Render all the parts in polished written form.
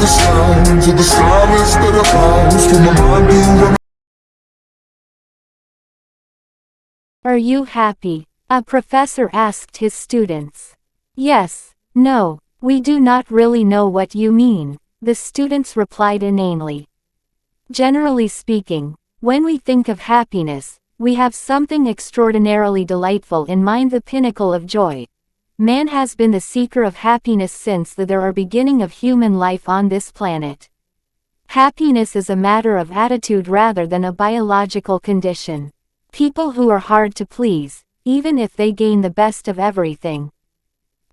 the sounds of the silence that I found. For my mind to run. Are you happy? A professor asked his students. Yes, no, we do not really know what you mean, the students replied inanely. Generally speaking, when we think of happiness, we have something extraordinarily delightful in mind, the pinnacle of joy. Man has been the seeker of happiness since the beginning of human life on this planet. Happiness is a matter of attitude rather than a biological condition. People who are hard to please, even if they gain the best of everything.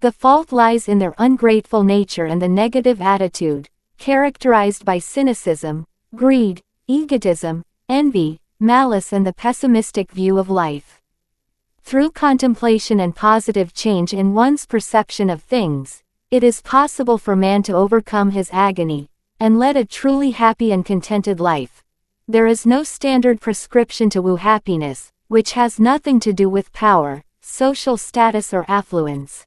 The fault lies in their ungrateful nature and the negative attitude, characterized by cynicism, greed, egotism, envy, malice, and the pessimistic view of life. Through contemplation and positive change in one's perception of things, it is possible for man to overcome his agony, and lead a truly happy and contented life. There is no standard prescription to woo happiness, which has nothing to do with power, social status, or affluence.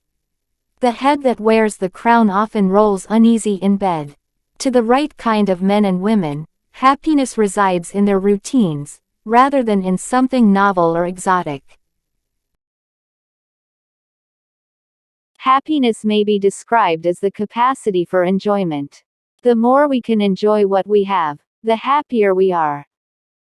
The head that wears the crown often rolls uneasy in bed. To the right kind of men and women, happiness resides in their routines, rather than in something novel or exotic. Happiness may be described as the capacity for enjoyment. The more we can enjoy what we have, the happier we are.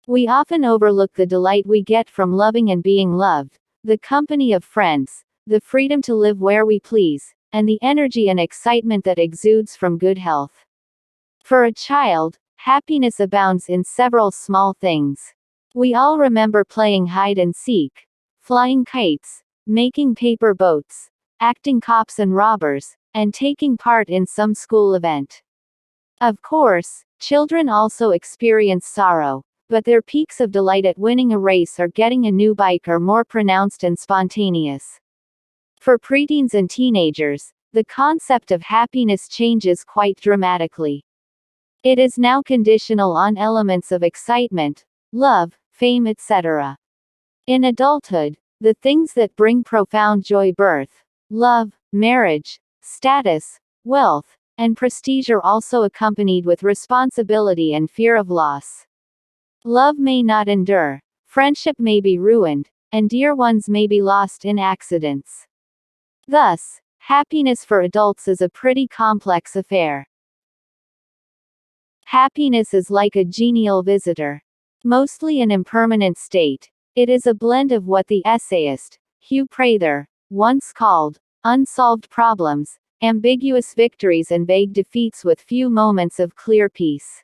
We often overlook the delight we get from loving and being loved, the company of friends, the freedom to live where we please, and the energy and excitement that exudes from good health. For a child, happiness abounds in several small things. We all remember playing hide and seek, flying kites, making paper boats, acting cops and robbers, and taking part in some school event. Of course, children also experience sorrow, but their peaks of delight at winning a race or getting a new bike are more pronounced and spontaneous. For preteens and teenagers, the concept of happiness changes quite dramatically. It is now conditional on elements of excitement, love, fame, etc. In adulthood, the things that bring profound joy, birth, love, marriage, status, wealth, and prestige, are also accompanied with responsibility and fear of loss. Love may not endure, friendship may be ruined, and dear ones may be lost in accidents. Thus, happiness for adults is a pretty complex affair. Happiness is like a genial visitor. Mostly an impermanent state, it is a blend of what the essayist, Hugh Prather, once called unsolved problems, ambiguous victories, and vague defeats with few moments of clear peace.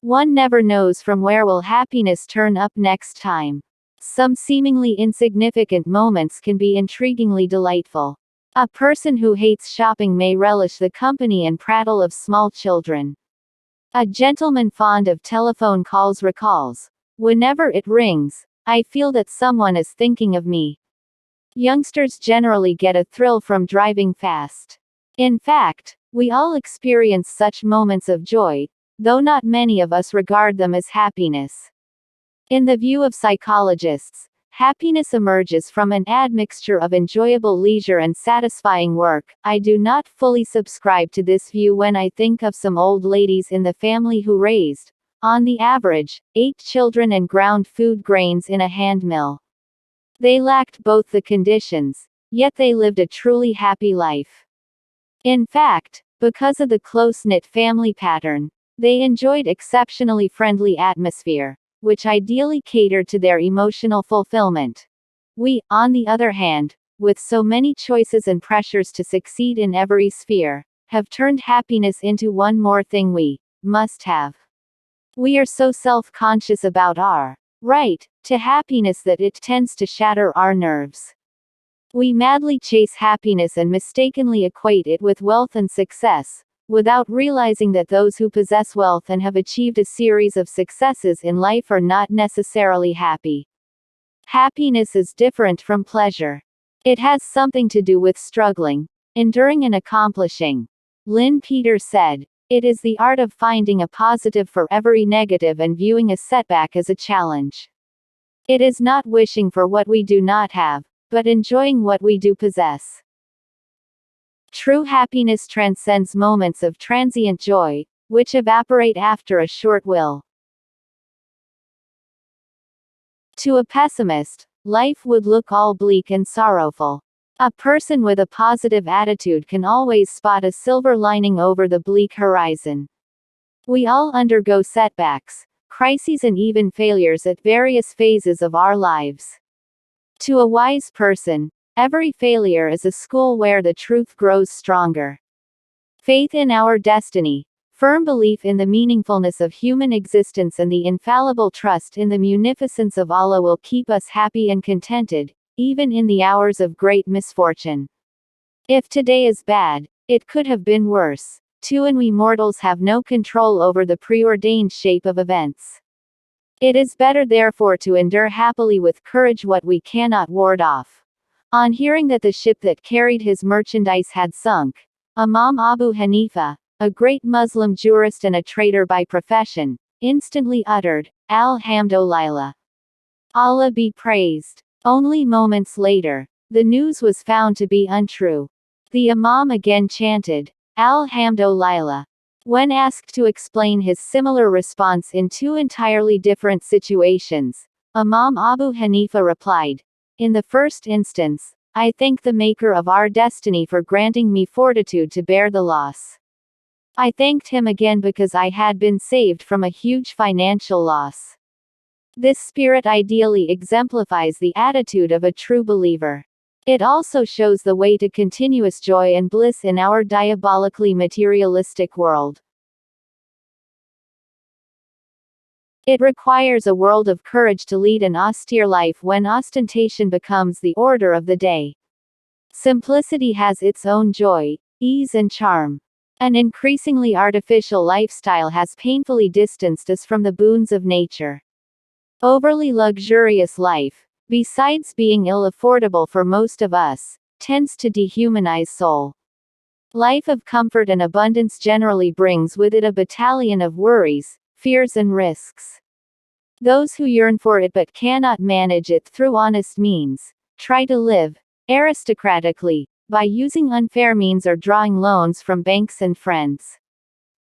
One never knows from where will happiness turn up next time. Some seemingly insignificant moments can be intriguingly delightful. A person who hates shopping may relish the company and prattle of small children. A gentleman fond of telephone calls recalls, "Whenever it rings, I feel that someone is thinking of me." Youngsters generally get a thrill from driving fast. In fact, we all experience such moments of joy, though not many of us regard them as happiness. In the view of psychologists, happiness emerges from an admixture of enjoyable leisure and satisfying work. I do not fully subscribe to this view when I think of some old ladies in the family who raised, on the average, 8 children and ground food grains in a hand mill. They lacked both the conditions, yet they lived a truly happy life. In fact, because of the close-knit family pattern, they enjoyed exceptionally friendly atmosphere, which ideally catered to their emotional fulfillment. We, on the other hand, with so many choices and pressures to succeed in every sphere, have turned happiness into one more thing we must have. We are so self-conscious about our right to happiness that it tends to shatter our nerves. We madly chase happiness and mistakenly equate it with wealth and success, without realizing that those who possess wealth and have achieved a series of successes in life are not necessarily happy. Happiness is different from pleasure. It has something to do with struggling, enduring, and accomplishing. Lynn Peters said, "It is the art of finding a positive for every negative and viewing a setback as a challenge. It is not wishing for what we do not have, but enjoying what we do possess." True happiness transcends moments of transient joy, which evaporate after a short while. To a pessimist, life would look all bleak and sorrowful. A person with a positive attitude can always spot a silver lining over the bleak horizon. We all undergo setbacks, crises, and even failures at various phases of our lives. To a wise person, every failure is a school where the truth grows stronger. Faith in our destiny, firm belief in the meaningfulness of human existence, and the infallible trust in the munificence of Allah will keep us happy and contented, even in the hours of great misfortune. If today is bad, it could have been worse, too, and we mortals have no control over the preordained shape of events. It is better therefore to endure happily with courage what we cannot ward off. On hearing that the ship that carried his merchandise had sunk, Imam Abu Hanifa, a great Muslim jurist and a trader by profession, instantly uttered, Alhamdulillah. Allah be praised. Only moments later, the news was found to be untrue. The Imam again chanted, Alhamdulillah. When asked to explain his similar response in two entirely different situations, Imam Abu Hanifa replied, in the first instance, I thank the Maker of our destiny for granting me fortitude to bear the loss. I thanked him again because I had been saved from a huge financial loss. This spirit ideally exemplifies the attitude of a true believer. It also shows the way to continuous joy and bliss in our diabolically materialistic world. It requires a world of courage to lead an austere life when ostentation becomes the order of the day. Simplicity has its own joy, ease, and charm. An increasingly artificial lifestyle has painfully distanced us from the boons of nature. Overly luxurious life, besides being ill-affordable for most of us, tends to dehumanize soul. Life of comfort and abundance generally brings with it a battalion of worries, fears, and risks. Those who yearn for it but cannot manage it through honest means, try to live aristocratically, by using unfair means or drawing loans from banks and friends.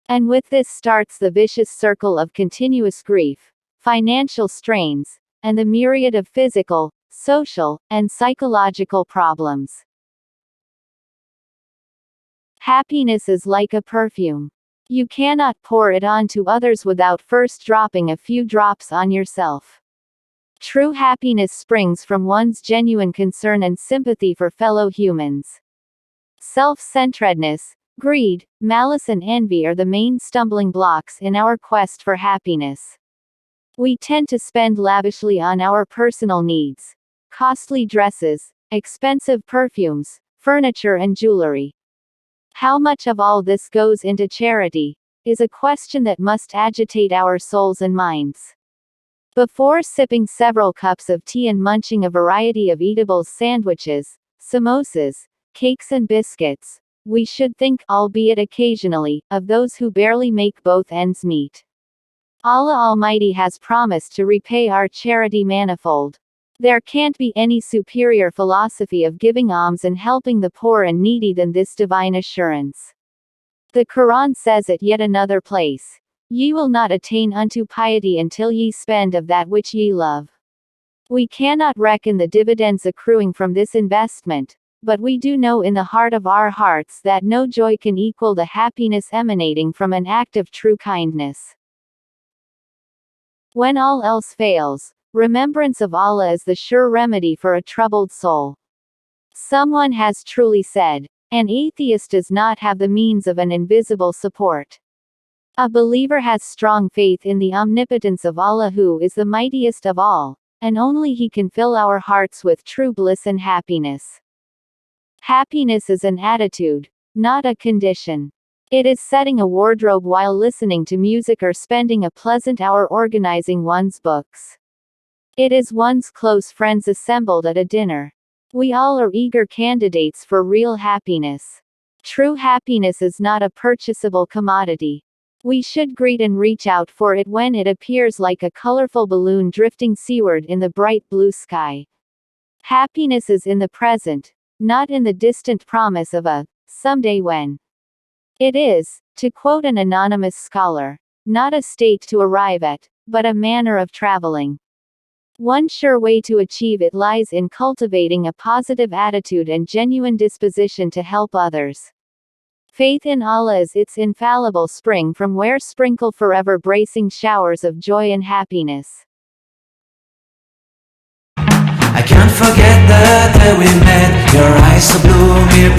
And with this starts the vicious circle of continuous grief, financial strains, and the myriad of physical, social, and psychological problems. Happiness is like a perfume. You cannot pour it on to others without first dropping a few drops on yourself. True happiness springs from one's genuine concern and sympathy for fellow humans. Self-centeredness, greed, malice, and envy are the main stumbling blocks in our quest for happiness. We tend to spend lavishly on our personal needs, costly dresses, expensive perfumes, furniture, and jewelry. How much of all this goes into charity, is a question that must agitate our souls and minds. Before sipping several cups of tea and munching a variety of eatables, sandwiches, samosas, cakes, and biscuits, we should think, albeit occasionally, of those who barely make both ends meet. Allah Almighty has promised to repay our charity manifold. There can't be any superior philosophy of giving alms and helping the poor and needy than this divine assurance. The Quran says at yet another place, Ye will not attain unto piety until ye spend of that which ye love. We cannot reckon the dividends accruing from this investment, but we do know in the heart of our hearts that no joy can equal the happiness emanating from an act of true kindness. When all else fails, remembrance of Allah is the sure remedy for a troubled soul. Someone has truly said, an atheist does not have the means of an invisible support. A believer has strong faith in the omnipotence of Allah, who is the mightiest of all, and only He can fill our hearts with true bliss and happiness. Happiness is an attitude, not a condition. It is setting a wardrobe while listening to music or spending a pleasant hour organizing one's books. It is one's close friends assembled at a dinner. We all are eager candidates for real happiness. True happiness is not a purchasable commodity. We should greet and reach out for it when it appears like a colorful balloon drifting seaward in the bright blue sky. Happiness is in the present, not in the distant promise of a someday when. It is, to quote an anonymous scholar, not a state to arrive at, but a manner of traveling. One sure way to achieve it lies in cultivating a positive attitude and genuine disposition to help others. Faith in Allah is its infallible spring from where sprinkle forever bracing showers of joy and happiness. I can't forget the day we met. Your eyes so blue, me